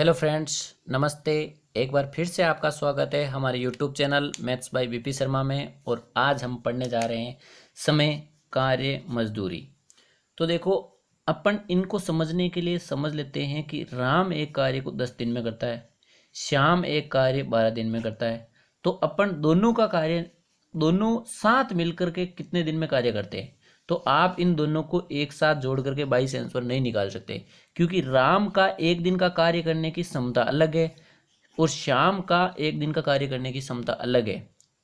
Hello friends, नमस्ते। एक बार फिर से आपका स्वागत है हमारे YouTube channel maths by BP Sharma में। और आज हम पढ़ने जा रहे हैं समय, कार्य, मजदूरी। तो देखो, अपन इनको समझने के लिए समझ लेते हैं कि राम एक कार्य को 10 दिन में करता है, श्याम एक कार्य 12 दिन में करता है। तो अपन दोनों का कार्य, दोनों साथ मिलकर के कितने दिन में कार्य करते हैं। तो आप इन दोनों को एक साथ जोड़ करके 22 आंसर नहीं निकाल सकते, क्योंकि राम का एक दिन का कार्य करने की क्षमता अलग है और श्याम का एक दिन का कार्य करने की क्षमता अलग है।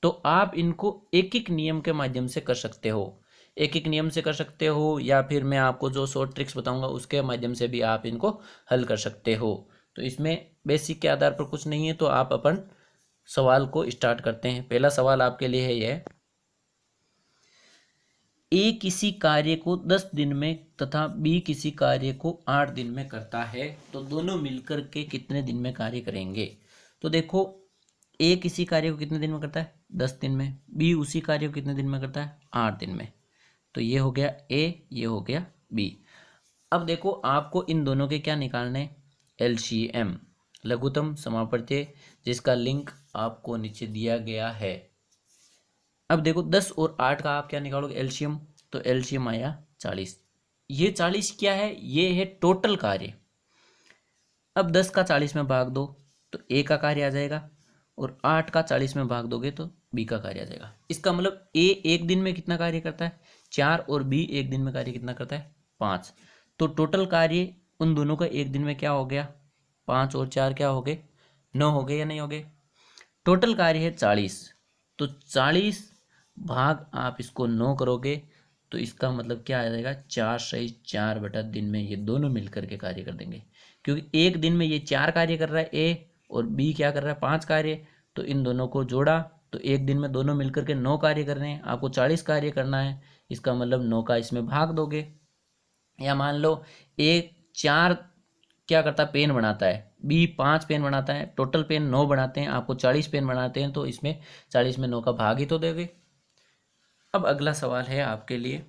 तो आप इनको एक एक नियम के माध्यम से कर सकते हो, एक एक नियम से कर सकते हो, या फिर मैं आपको जो शॉर्ट ट्रिक्स बताऊंगा उसके माध्यम से भी आप इनको हल कर सकते हो। तो इसमें बेसिक के आधार पर कुछ नहीं है। तो आप अपन सवाल को स्टार्ट करते हैं। पहला सवाल आपके लिए है यह, ए किसी कार्य को 10 दिन में तथा बी किसी कार्य को 8 दिन में करता है, तो दोनों मिलकर के कितने दिन में कार्य करेंगे। तो देखो, ए किसी कार्य को कितने दिन में करता है, 10 दिन में। बी उसी कार्य को कितने दिन में करता है, 8 दिन में। तो ये हो गया ए, ये हो गया बी। अब देखो, आपको इन दोनों के क्या निकालने, एलसीएम, लघुत्तम समापवर्तीय, जिसका लिंक आपको नीचे दिया गया है। अब देखो, 10 और 8 का आप क्या निकालोगे, एलसीएम। तो एलसीएम आया 40। ये 40 क्या है, ये है टोटल कार्य। अब 10 का 40 में भाग दो तो ए का कार्य आ जाएगा, और 8 का 40 में भाग दोगे तो बी का कार्य आ जाएगा। इसका मतलब ए एक दिन में कितना कार्य करता है, 4, और बी एक दिन में कार्य कितना करता है, 5। तो टोटल कार्य उन दोनों का एक दिन में क्या हो गया, 5 और 4 क्या हो गए, 9 हो गए या नहीं हो गए। टोटल कार्य है 40, तो 40 भाग आप इसको 9 करोगे तो इसका मतलब क्या आ जाएगा, 4 सही 4 बटा दिन में ये दोनों मिलकर के कार्य कर देंगे। क्योंकि एक दिन में ये 4 कार्य कर रहा है ए, और बी क्या कर रहा है, 5 कार्य। तो इन दोनों को जोड़ा तो एक दिन में दोनों मिलकर के 9 कार्य कर रहे हैं। आपको 40 कार्य करना है, इसका मतलब 9 का इसमें भाग दोगे। या मान लो ए 4 क्या करता है, पेन बनाता है, बी 5 पेन बनाता है, टोटल पेन 9 बनाते हैं, आपको 40 पेन बनाते हैं, तो इसमें 40 में 9 का भाग ही तो दोगे। अब अगला सवाल है आपके लिए।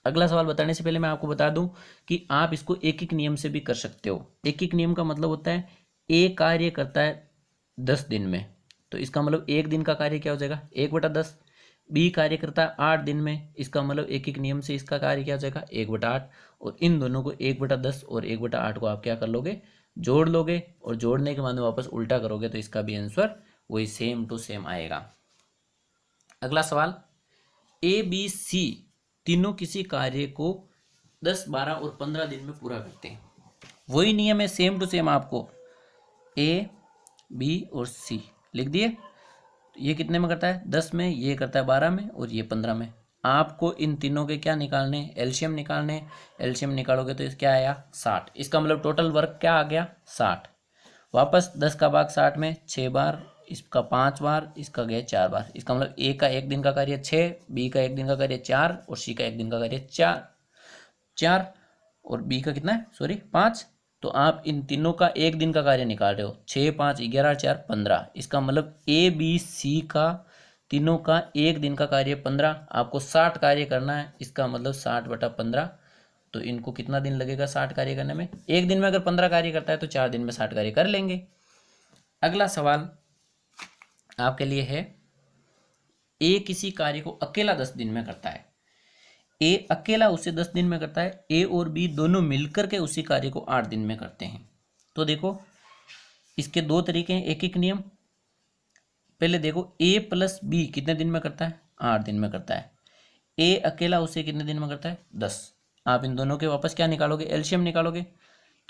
अगला सवाल बताने से पहले मैं आपको बता दूं कि आप इसको एक एक नियम से भी कर सकते हो। एक एक नियम का मतलब होता है, ए कार्य करता है 10 दिन में, तो इसका मतलब एक दिन का कार्य क्या हो जाएगा, 1/10। बी कार्य करता है 8 दिन में, इसका मतलब एक एक नियम से इसका कार्य क्या हो जाएगा, 1/8। और इन दोनों को 1/10 और 1/8 को आप क्या कर लोगे, जोड़ लोगे, और जोड़ने के बाद में वापस उल्टा करोगे तो इसका भी आंसर वही सेम टू सेम आएगा। अगला सवाल, ए बी सी तीनों किसी कार्य को 10, 12 और 15 दिन में पूरा करते हैं। वही नियम है सेम टू सेम, आपको ए बी और सी लिख दिए। तो ये कितने में करता है, 10 में, ये करता है 12 में, और ये 15 में। आपको इन तीनों के क्या निकालने, एलसीएम निकालने। एलसीएम निकालोगे तो क्या आया, 60। इसका मतलब टोटल वर्क क्या आ गया, 60। वापस 10 का भाग 60 में 6 बार, इसका 5 बार, इसका गया 4 बार। इसका मतलब ए का एक दिन का कार्य 6, बी का एक दिन का कार्य 4, और सी का एक दिन का कार्य 4, और बी का कितना है, सॉरी 5। तो आप इन तीनों का एक दिन का कार्य निकाल रहे हो, 6, 5, 11, 4, 15। इसका मतलब ए बी सी का तीनों का एक दिन का कार्य 15, आपको 60 कार्य करना है। इसका मतलब 60/15। तो इनको कितना दिन लगेगा 60 कार्य करने में, एक दिन में अगर 15 कार्य करता है तो 4 दिन में 60 कार्य कर लेंगे। अगला सवाल आपके लिए है, ए किसी कार्य को अकेला 10 दिन में करता है। ए अकेला उसे 10 दिन में करता है, ए और बी दोनों मिलकर के उसी कार्य को 8 दिन में करते हैं। तो देखो, इसके दो तरीके हैं, एक एक नियम। पहले देखो, ए प्लस बी कितने दिन में करता है, 8 दिन में करता है। ए अकेला उसे कितने दिन में करता है, 10। आप इन दोनों के वापस क्या निकालोगे, एलसीएम निकालोगे।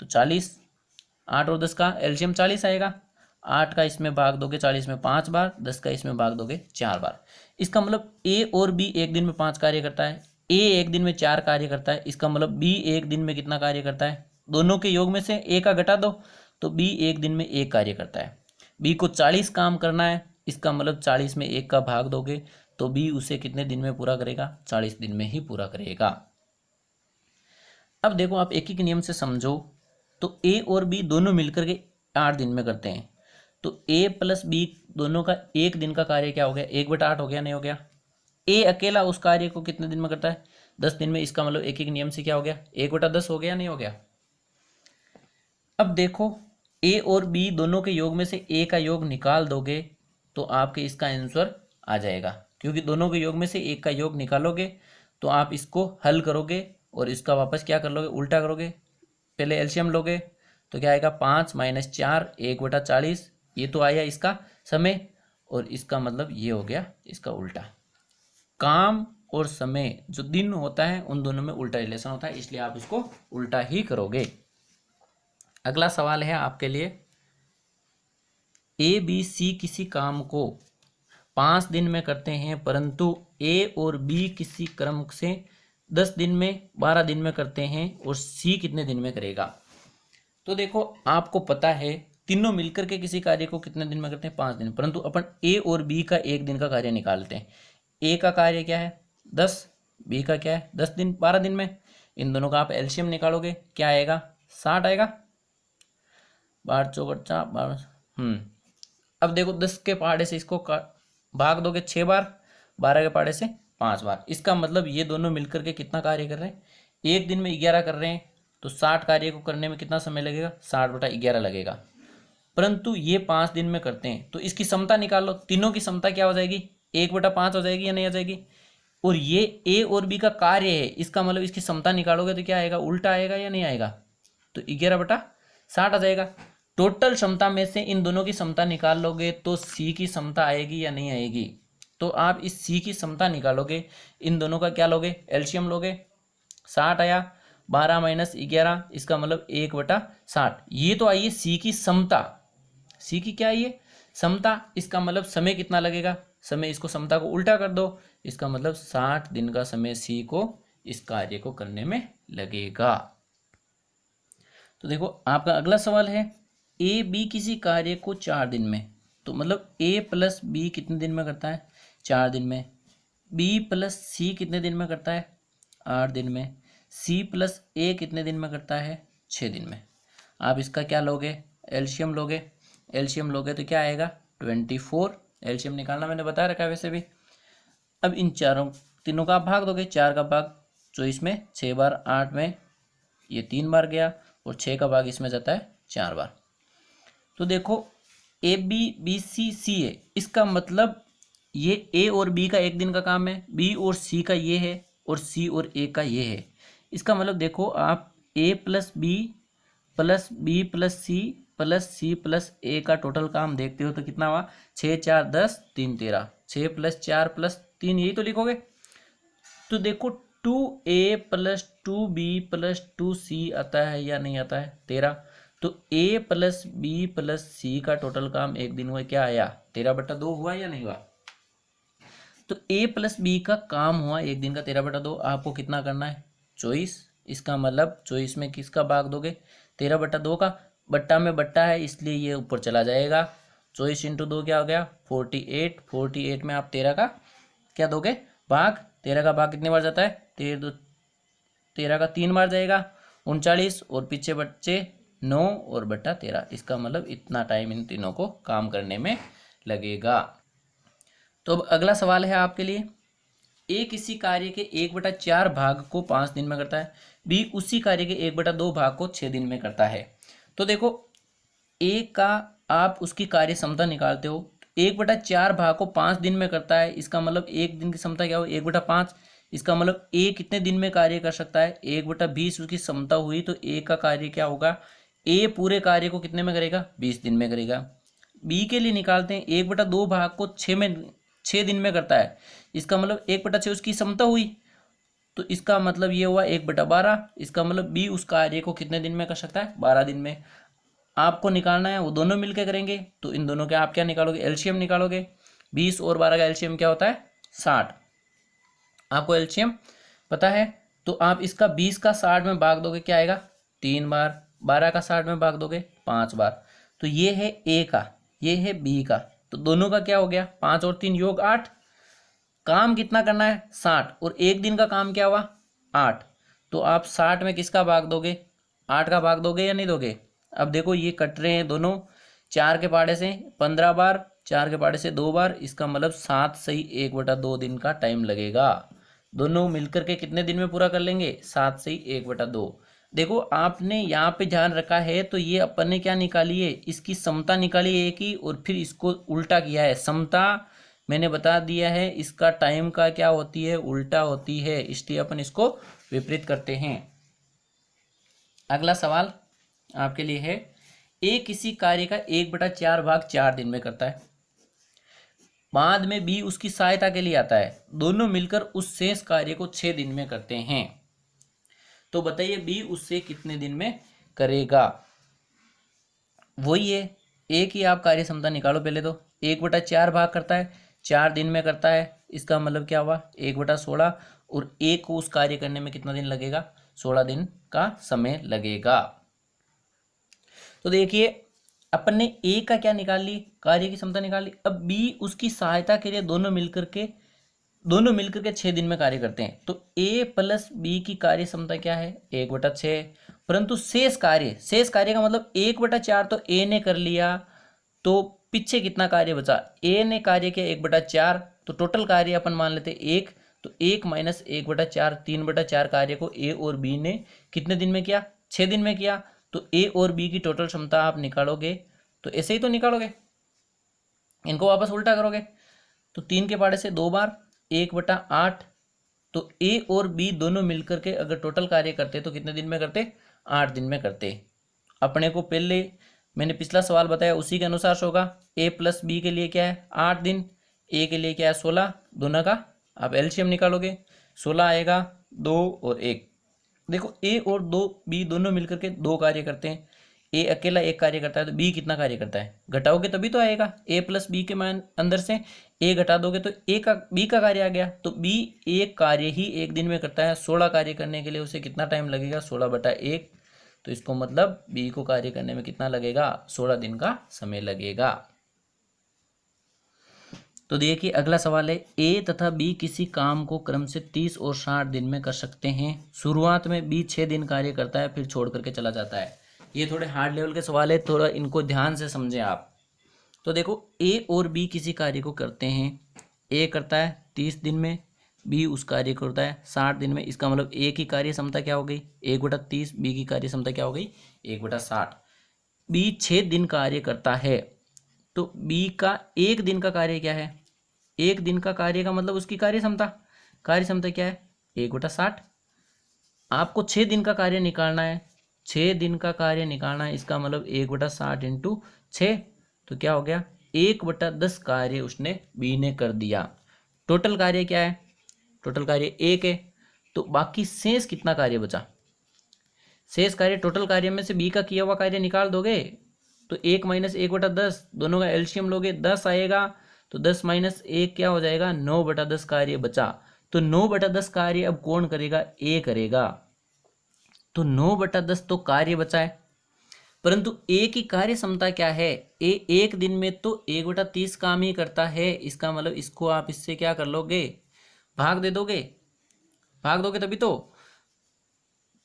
तो 40, 8 और 10 का एलसीएम 40 आएगा। 8 का इसमें भाग दोगे 40 में 5 बार, 10 का इसमें भाग दोगे 4 बार। इसका मतलब ए और बी एक दिन में 5 कार्य करता है, ए एक दिन में 4 कार्य करता है। इसका मतलब बी एक दिन में कितना कार्य करता है, दोनों के योग में से ए का घटा दो, तो बी एक दिन में 1 कार्य करता है। बी को 40 काम करना है, इसका मतलब 40 में 1 का भाग दोगे तो बी उसे कितने दिन में पूरा करेगा, 40 दिन में ही पूरा करेगा। अब देखो, आप एक एक नियम से समझो। तो ए और बी दोनों मिलकर के 8 दिन में करते हैं, तो ए प्लस बी दोनों का एक दिन का कार्य क्या हो गया, 1/8 हो गया, नहीं हो गया। ए अकेला उस कार्य को कितने दिन में करता है, 10 दिन में। इसका मतलब एक एक नियम से क्या हो गया, 1/10 हो गया, नहीं हो गया। अब देखो ए और बी दोनों के योग में से ए का योग निकाल दोगे तो आपके इसका आंसर आ जाएगा, क्योंकि दोनों के योग में से एक का योग निकालोगे तो आप इसको हल करोगे और इसका वापस क्या कर लोगे, उल्टा करोगे। पहले एलसीएम लोगे तो क्या आएगा, 5 - 4 1/40। ये तो आया इसका समय, और इसका मतलब ये हो गया इसका उल्टा। काम और समय जो दिन होता है उन दोनों में उल्टा रिलेशन होता है, इसलिए आप इसको उल्टा ही करोगे। अगला सवाल है आपके लिए, ए बी सी किसी काम को 5 दिन में करते हैं, परंतु ए और बी किसी क्रम से 10 दिन में, 12 दिन में करते हैं, और सी कितने दिन में करेगा। तो देखो आपको पता है तीनों मिलकर के किसी कार्य को कितने दिन में करते हैं, 5 दिन, परंतु अपन ए और बी का एक दिन का कार्य निकालते हैं। ए का कार्य क्या है 10, बी का क्या है 10 दिन, 12 दिन में। इन दोनों का आप एलसीएम निकालोगे, क्या आएगा 60 आएगा, 12 चौक 12। अब देखो 10 के पहाड़े से इसको भाग दोगे 6 बार, 12 के पहाड़े से 5 बार। इसका मतलब ये दोनों मिलकर के कितना कार्य कर रहे हैं, एक दिन में 11 कर रहे हैं, तो 60 कार्य को करने में कितना समय लगेगा, 60/11 लगेगा। परंतु ये 5 दिन में करते हैं, तो इसकी समता निकाल लो, तीनों की समता क्या हो जाएगी, 1/5 हो जाएगी या नहीं आ जाएगी। और ये ए और बी का कार्य है, इसका मतलब इसकी समता निकालोगे तो क्या आएगा, उल्टा आएगा या नहीं आएगा, तो 11/60 आ जाएगा। टोटल क्षमता में से इन दोनों की समता निकाल लोगे तो सी की समता आएगी या नहीं आएगी। तो आप इस सी की समता निकालोगे, इन दोनों का क्या लोगे, एलसीएम लोगे, 60 आया, 12 - 11, इसका मतलब 1/60। ये तो आई है सी की समता, सी की क्या है ये समता। इसका मतलब समय कितना लगेगा, समय, इसको समता को उल्टा कर दो, इसका मतलब 60 दिन का समय सी को इस कार्य को करने में लगेगा। तो देखो आपका अगला सवाल है, ए बी किसी कार्य को 4 दिन में, तो मतलब ए प्लस बी कितने दिन में करता है, 4 दिन में। बी प्लस सी कितने दिन में करता है, 8 दिन में। सी प्लस ए कितने दिन में करता है, 6 दिन में। आप इसका क्या लोगे, एलसीएम लोगे, एलसीएम लोगे तो क्या आएगा 24। एलसीएम निकालना मैंने बता रखा है वैसे भी। अब इन तीनों का आप भाग दोगे, 4 का भाग 24 में 6 बार, 8 में ये 3 बार गया, और 6 का भाग इसमें जाता है 4 बार। तो देखो ए बी बी सी सी ए, इसका मतलब ये ए और बी का एक दिन का काम है, बी और सी का ये है, और सी और ए का ये है। इसका मतलब देखो आप A plus B plus B plus C plus C plus A का टोटल काम देखते हो तो कितना हुआ, 6 4 10 3 13, 6 + 4 + 3, यही तो लिखोगे। तो देखो 2a + 2b + 2c आता है या नहीं आता है, 13। तो a + b + c का टोटल काम एक दिन में क्या आया, 13/2 हुआ या नहीं हुआ। तो a + b का काम हुआ एक दिन का 13/2। आपको कितना करना है, 24। इसका मतलब 24 में किसका भाग दोगे, 13/2 का। बट्टा में बट्टा है इसलिए ये ऊपर चला जाएगा, 24 × 2 क्या हो गया 48। 48 में आप 13 का क्या दोगे भाग, 13 का भाग कितने बार जाता है, 13 का 3 बार जाएगा, 39, और पीछे बच्चे 9 और बट्टा 13। इसका मतलब इतना टाइम इन तीनों को काम करने में लगेगा। तो अब अगला सवाल है आपके लिए, ए किसी कार्य के 1/4 भाग को 5 दिन में करता है, बी उसी कार्य के 1/2 भाग को 6 दिन में करता है। तो देखो ए का आप उसकी कार्य क्षमता निकालते हो, 1/4 भाग को 5 दिन में करता है, इसका मतलब एक दिन की क्षमता क्या हो 1/5। इसका मतलब ए कितने दिन में कार्य कर सकता है, 1/20 उसकी क्षमता हुई, तो ए का कार्य क्या होगा, ए पूरे कार्य को कितने में करेगा, 20 दिन में करेगा। बी के लिए निकालते हैं, 1/2 भाग को 6 दिन में करता है, इसका मतलब 1/6 उसकी क्षमता हुई, तो इसका मतलब ये हुआ 1/12। इसका मतलब बी उस कार्य को कितने दिन में कर सकता है, 12 दिन में। आपको निकालना है, वो दोनों मिलकर करेंगे, तो इन दोनों के आप क्या निकालोगे, एलसीएम निकालोगे। 20 और 12 का एलसीएम क्या होता है 60। आपको एलसीएम पता है, तो आप इसका 20 का 60 में भाग दोगे क्या आएगा 3 बार, 12 का 60 में भाग दोगे 5 बार। तो ये है ए का, ये है बी का, तो दोनों का क्या हो गया 5 और 3 योग 8। काम कितना करना है 60, और एक दिन का काम क्या हुआ 8। तो आप 60 में किसका भाग दोगे, 8 का भाग दोगे या नहीं दोगे। अब देखो ये कट रहे हैं दोनों, 4 के पहाड़े से 15 बार, 4 के पहाड़े से 2 बार, इसका मतलब 7 सही 1/2 दिन का टाइम लगेगा। दोनों मिलकर के कितने दिन में पूरा कर लेंगे, 7 सही 1/2। देखो आपने यहाँ पे ध्यान रखा है तो ये अपन ने क्या निकाली है, इसकी समता निकाली है कि, और फिर इसको उल्टा किया है। समता मैंने बता दिया है इसका टाइम का क्या होती है, उल्टा होती है, इसलिए अपन इसको विपरीत करते हैं। अगला सवाल आपके लिए है, ए किसी कार्य का 1/4 भाग 4 दिन में करता है, बाद में बी उसकी सहायता के लिए आता है, दोनों मिलकर उस शेष कार्य को 6 दिन में करते हैं। तो बताइए बी उससे कितने दिन में करेगा। वही है, ए की आप कार्य क्षमता निकालो। पहले तो 1/4 भाग करता है, 4 दिन में करता है, इसका मतलब क्या हुआ 1/16, और ए को उस कार्य करने में कितना दिन लगेगा, 16 दिन का समय लगेगा। तो देखिए अपन ने ए का क्या निकाल ली, कार्य की क्षमता निकाल ली। अब बी उसकी सहायता के लिए दोनों मिलकर के 6 दिन में कार्य करते हैं। तो ए प्लस बी की कार्य क्षमता क्या है 1/6, परंतु शेष कार्य का मतलब 1/4 तो ए ने कर लिया, तो पीछे कितना कार्य बचा, ए ने कार्य किया 1/4, तो टोटल कार्य अपन मान लेते 1, तो 1 माइनस 1/4 3/4 कार्य को ए और बी ने कितने दिन में किया, 6 दिन में किया। तो ए और बी की टोटल क्षमता आप निकालोगे तो ऐसे ही तो निकालोगे, इनको वापस उल्टा करोगे तो 3 के पाड़े से 2 बार 1/8, तो ए और बी दोनों मिलकर के अगर टोटल कार्य करते तो कितने दिन में करते, 8 दिन में करते। अपने को पहले मैंने पिछला सवाल बताया उसी के अनुसार से होगा। ए प्लस बी के लिए क्या है 8 दिन, ए के लिए क्या है 16, दोनों का आप एलसीएम निकालोगे 16 आएगा, 2 और 1। देखो ए और बी दोनों मिलकर के 2 कार्य करते हैं, ए अकेला 1 कार्य करता है, तो बी कितना कार्य करता है, घटाओगे तभी तो आएगा। ए प्लस बी के मान अंदर से ए घटा दोगे तो बी का कार्य आ गया, तो बी एक कार्य ही 1 दिन में करता है, 16 कार्य करने के लिए उसे कितना टाइम लगेगा 16/1, तो इसको मतलब बी को कार्य करने में कितना लगेगा 16 दिन का समय लगेगा। तो देखिए अगला सवाल है, ए तथा बी किसी काम को क्रम से 30 और 60 दिन में कर सकते हैं। शुरुआत में बी 6 दिन कार्य करता है फिर छोड़ करके चला जाता है। ये थोड़े हार्ड लेवल के सवाल है, थोड़ा इनको ध्यान से समझें आप। तो देखो ए और बी किसी कार्य को करते हैं, ए करता है 30 दिन में, बी उस कार्य को करता है 60 दिन में, इसका मतलब ए की कार्य क्षमता क्या हो गई 1/30, बी की कार्य क्षमता क्या हो गई 1/60। बी 6 दिन कार्य करता है, तो बी का 1 दिन का कार्य क्या है, 1 दिन का कार्य का मतलब उसकी कार्य क्षमता क्या है 1/60। आपको 6 दिन का कार्य निकालना है, 6 दिन का कार्य निकालना है, इसका मतलब 1/60 × 6, तो क्या हो गया 1/10 कार्य उसने बी ने कर दिया। टोटल कार्य क्या है, टोटल कार्य 1 है, तो बाकी शेष कितना कार्य बचा, शेष कार्य टोटल कार्य में से बी का किया हुआ कार्य निकाल दोगे तो 1 माइनस 1/10, दोनों का एलसीएम लोगे 10 आएगा, तो 10 माइनस 1 क्या हो जाएगा 9/10 कार्य बचा। तो 9/10 कार्य अब कौन करेगा, ए करेगा, तो 9/10 तो कार्य बचा है, परंतु ए की कार्य क्षमता क्या है, ए 1 दिन में तो 1/30 काम ही करता है, इसका मतलब इसको आप इससे क्या कर लोगे, भाग दे दोगे, भाग दोगे तभी तो,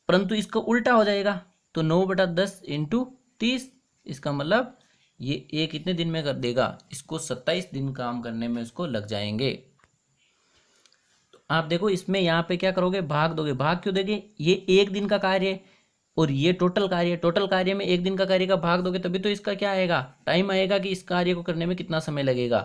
परंतु इसका उल्टा हो जाएगा, तो 9/10 × 30, इसका मतलब ये ए कितने दिन में कर देगा, इसको 27 दिन काम करने में उसको लग जाएंगे। तो आप देखो इसमें यहाँ पे क्या करोगे, भाग दोगे, भाग क्यों देंगे, ये 1 दिन का कार्य और ये टोटल कार्य में 1 दिन का कार्य का भाग दोगे तभी तो इसका क्या आएगा, टाइम आएगा कि इस कार्य को करने में कितना समय लगेगा।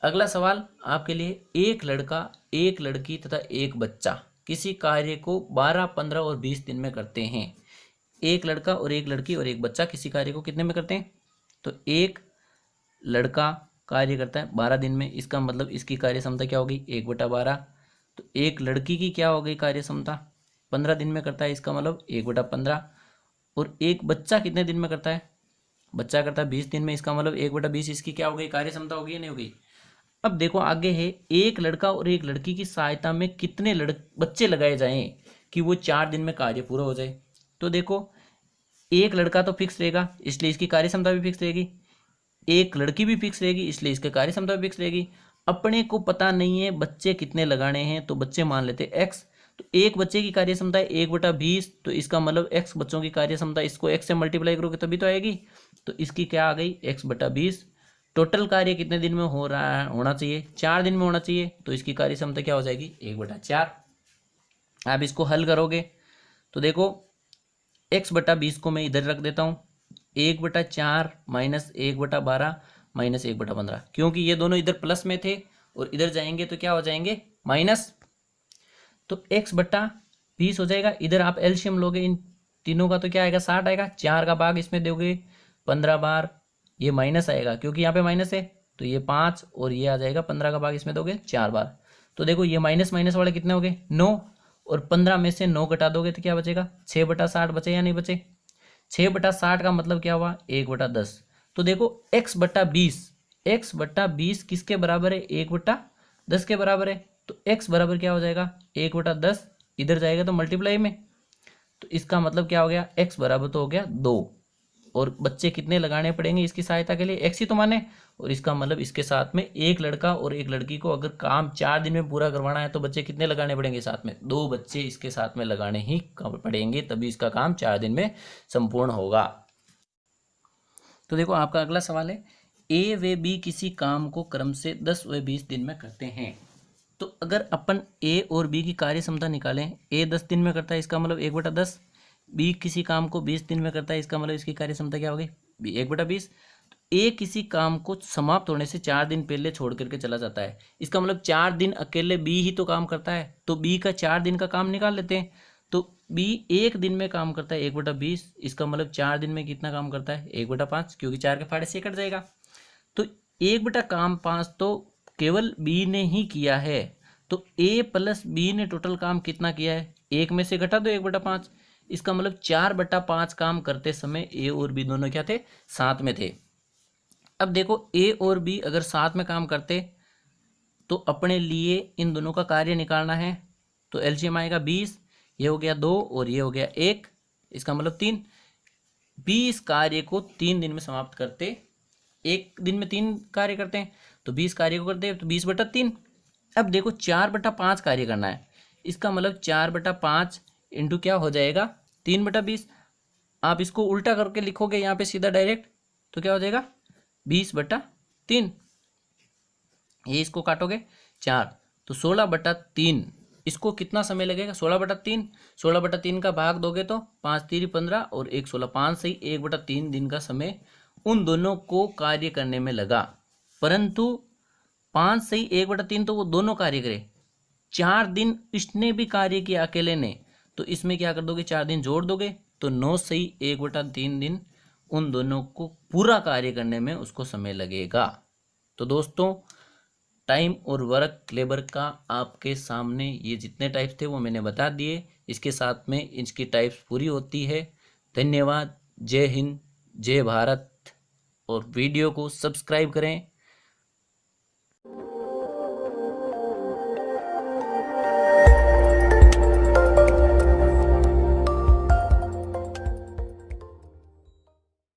अगला सवाल आपके लिए, एक लड़का, एक लड़की तथा एक बच्चा किसी कार्य को 12, 15 और 20 दिन में करते हैं। एक लड़का और एक लड़की और एक बच्चा किसी कार्य को कितने में करते हैं, तो एक लड़का कार्य करता है 12 दिन में, इसका मतलब इसकी कार्य क्षमता क्या होगी 1/12। तो एक लड़की की क्या हो गई कार्य क्षमता 15 दिन में करता है, इसका मतलब 1/15। और एक बच्चा कितने दिन में करता है, बच्चा करता है 20 दिन में, इसका मतलब 1/20 इसकी क्या हो गई कार्य क्षमता होगी या नहीं होगी। अब देखो आगे है, एक लड़का और एक लड़की की सहायता में कितने बच्चे लगाए जाएं कि वो 4 दिन में कार्य पूरा हो जाए। तो देखो एक लड़का तो फिक्स रहेगा इसलिए इसकी कार्य क्षमता भी फिक्स रहेगी, एक लड़की भी फिक्स रहेगी इसलिए इसकी कार्य क्षमता भी फिक्स रहेगी। अपने को पता नहीं है बच्चे कितने लगाने हैं, तो बच्चे मान लेते x, तो एक बच्चे की कार्य क्षमता है 1/20, तो इसका मतलब x बच्चों की कार्य क्षमता, इसको x से मल्टीप्लाई करोगे तभी तो आएगी, तो इसकी क्या आ गई x/20। टोटल कार्य कितने दिन में हो रहा है, होना चाहिए 4 दिन में होना चाहिए, तो इसकी कार्य क्षमता क्या हो जाएगी 1/4। आप इसको हल करोगे तो देखो एक्स बटा 20 को मैं इधर रख देता हूँ, 1/4 माइनस 1/12 माइनस 1/15, क्योंकि ये दोनों इधर प्लस में थे और इधर जाएंगे तो क्या हो जाएंगे माइनस। तो एक्स बटा 20 हो जाएगा। इधर आप एलसीएम लोगे इन तीनों का तो क्या आएगा 60 आएगा। 4 का भाग इसमें दोगे 15 बार, ये माइनस आएगा क्योंकि यहाँ पे माइनस है, तो ये 5 और ये आ जाएगा 15 का भाग इसमें दोगे 4 बार। तो देखो ये माइनस माइनस वाले कितने हो गए 9, और 15 में से 9 घटा दोगे तो क्या बचेगा 6/60 बचे या नहीं बचे। 6/60 का मतलब क्या हुआ 1/10। तो देखो x/20 किसके बराबर है 1/10 के बराबर है। तो x बराबर क्या हो जाएगा 1/10, इधर जाएगा तो मल्टीप्लाई में, तो इसका मतलब क्या हो गया x बराबर तो हो गया 2। और बच्चे कितने लगाने पड़ेंगे इसकी सहायता के लिए, x ही तो माने। और इसका मतलब इसके साथ में एक लड़का और एक लड़की को अगर काम 4 दिन में पूरा करवाना है तो बच्चे कितने लगाने पड़ेंगे साथ में, 2 बच्चे इसके साथ में लगाने ही पड़ेंगे, तभी इसका काम 4 दिन में संपूर्ण होगा। तो देखो आपका अगला सवाल है, ए व बी किसी काम को क्रम से 10 व 20 दिन में करते हैं। तो अगर अपन ए और बी की कार्य क्षमता निकालें, ए 10 दिन में करता है इसका मतलब 1/10, बी किसी काम को 20 दिन में करता है इसका मतलब इसकी कार्य क्षमता क्या होगी 1/20। ए किसी काम को समाप्त होने से 4 दिन पहले छोड़ करके चला जाता है, इसका मतलब 4 दिन अकेले बी ही तो काम करता है, तो बी का 4 दिन का काम निकाल लेते हैं। तो बी 1 दिन में काम करता है 1/20, इसका मतलब 4 दिन में कितना काम करता है 1/5, क्योंकि 4 के फाड़े से कट जाएगा। तो 1/5 तो केवल बी ने ही किया है, तो ए प्लस बी ने टोटल काम कितना किया है, 1 में से घटा दो 1/5, इसका मतलब 4/5 काम करते समय ए और बी दोनों क्या थे साथ में थे। अब देखो ए और बी अगर साथ में काम करते तो अपने लिए इन दोनों का कार्य निकालना है, तो एलसीएम आएगा 20, ये हो गया 2 और ये हो गया 1, इसका मतलब 3। 20 कार्य को 3 दिन में समाप्त करते, एक दिन में 3 कार्य करते हैं तो 20 कार्य को करते हैं तो 20/3। अब देखो 4/5 कार्य करना है, इसका मतलब 4/5 इंटू क्या हो जाएगा 3/20। आप इसको उल्टा करके लिखोगे यहाँ पे सीधा डायरेक्ट तो क्या हो जाएगा 20/3, ये इसको काटोगे 4 तो 16/3। इसको कितना समय लगेगा 16/3, 16/3 का भाग दोगे तो 5 3 15 और 1 16, 5 सही 1/3 दिन का समय उन दोनों को कार्य करने में लगा। परंतु 5 सही 1/3 तो वो दोनों कार्य करे, 4 दिन इसने भी कार्य किया अकेले ने, तो इसमें क्या कर दोगे 4 दिन जोड़ दोगे तो 9 सही 1/3 दिन उन दोनों को पूरा कार्य करने में उसको समय लगेगा। तो दोस्तों टाइम और वर्क लेबर का आपके सामने ये जितने टाइप्स थे वो मैंने बता दिए, इसके साथ में इसकी टाइप्स पूरी होती है। धन्यवाद, जय हिंद, जय भारत, और वीडियो को सब्सक्राइब करें।